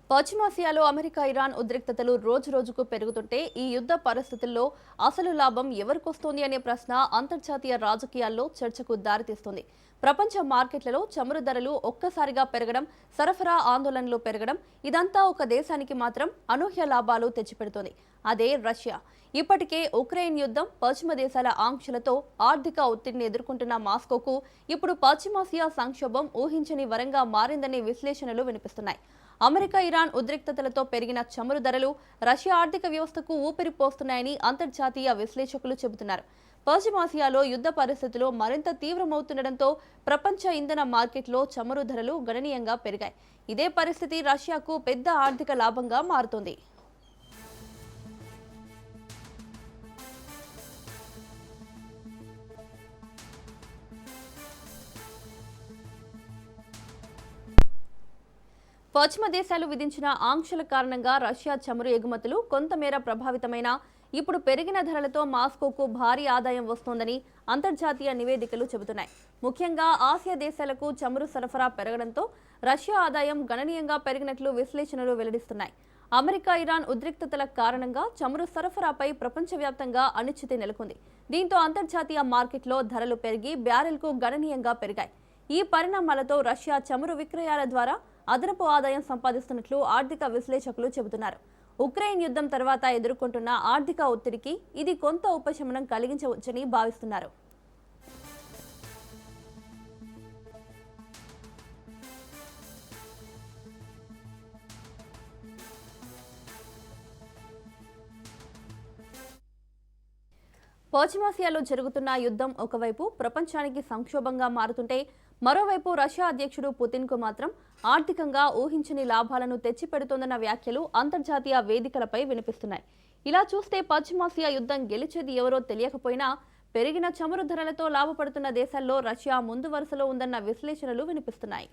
పశ్చిమాసియాలో America Iran ఉద్రిక్తతలు రోజురోజుకు పెరుగుతుంటే ఈ యుద్ధ పరిస్థితుల్లో అసలు లాభం ఎవరికొస్తోంది అనే ప్రశ్న అంతర్జాతీయ రాజకీయాల్లో చర్చకు దారితీస్తుంది. ప్రపంచ మార్కెట్లలో చమురు ధరలు ఒక్కసారిగా పెరగడం, సరఫరా ఆందోళనలు పెరగడం ఇదంతా ఒక దేశానికి మాత్రం అనూహ్య లాభాలు తెచ్చిపెడుతోంది. అదే రష్యా. ఇప్పటికే ఉక్రెయిన్ యుద్ధం, పశ్చిమ దేశాల ఆంక్షలతో ఆర్థిక ఒత్తిడిని ఎదుర్కొంటున్న మాస్కోకు ఇప్పుడు పశ్చిమాసియా సంక్షోభం ఊహించని వరంగా మారిందనే విశ్లేషణలు వినిపిస్తున్నాయి. అమెరికా ఇరాన్ ఉద్రిక్తతలతో పెరిగిన చమురు ధరలు రష్యా ఆర్థిక వ్యవస్థకు ఊపిరి పోస్తున్నాయని అంతర్జాతీయ విశ్లేషకులు చెబుతున్నారు. పశ్చిమాసియాలో యుద్ధ పరిస్థితులు మరింత తీవ్రమవుతుండటంతో ప్రపంచ ఇంధన మార్కెట్లో చమురు ధరలు గణనీయంగా పెరిగాయి. ఇదే పరిస్థితి రష్యాకు పెద్ద ఆర్థిక లాభంగా మారుతోంది. పశ్చిమ దేశాలు విధించిన ఆంక్షల కారణంగా రష్యా చమురు ఎగుమతులు కొంతమేర ప్రభావితమైన ఇప్పుడు పెరిగిన ధరలతో మాస్కోకు భారీ ఆదాయం వస్తోందని అంతర్జాతీయ నివేదికలు చెబుతున్నాయి. ముఖ్యంగా ఆసియా దేశాలకు చమురు సరఫరా పెరగడంతో రష్యా ఆదాయం గణనీయంగా పెరిగినట్లు విశ్లేషణలు వెల్లడిస్తున్నాయి. అమెరికా ఇరాన్ ఉద్రిక్తతల కారణంగా చమురు సరఫరాపై ప్రపంచవ్యాప్తంగా అనిశ్చితి నెలకొంది. దీంతో అంతర్జాతీయ మార్కెట్లో ధరలు పెరిగి బ్యారెల్కు గణనీయంగా పెరిగాయి. ఈ పరిణామాలతో రష్యా చమురు విక్రయాల ద్వారా అదనపు ఆదాయం సంపాదిస్తున్నట్లు ఆర్థిక విశ్లేషకులు చెబుతున్నారు. ఉక్రెయిన్ యుద్ధం తర్వాత ఎదుర్కొంటున్న ఆర్థిక ఒత్తిడికి ఇది కొంత ఉపశమనం కలిగించవచ్చని భావిస్తున్నారు. పశ్చిమాసియాలో జరుగుతున్న యుద్ధం ఒకవైపు ప్రపంచానికి సంక్షోభంగా మారుతుంటే మరోవైపు రష్యా అధ్యక్షుడు పుతిన్కు మాత్రం ఆర్థికంగా ఊహించని లాభాలను తెచ్చిపెడుతోందన్న వ్యాఖ్యలు అంతర్జాతీయ వేదికలపై వినిపిస్తున్నాయి. ఇలా చూస్తే పశ్చిమాసియా యుద్ధం గెలిచేది ఎవరో తెలియకపోయినా పెరిగిన చమురు ధరలతో లాభపడుతున్న దేశాల్లో రష్యా ముందు వరుసలో ఉందన్న విశ్లేషణలు వినిపిస్తున్నాయి.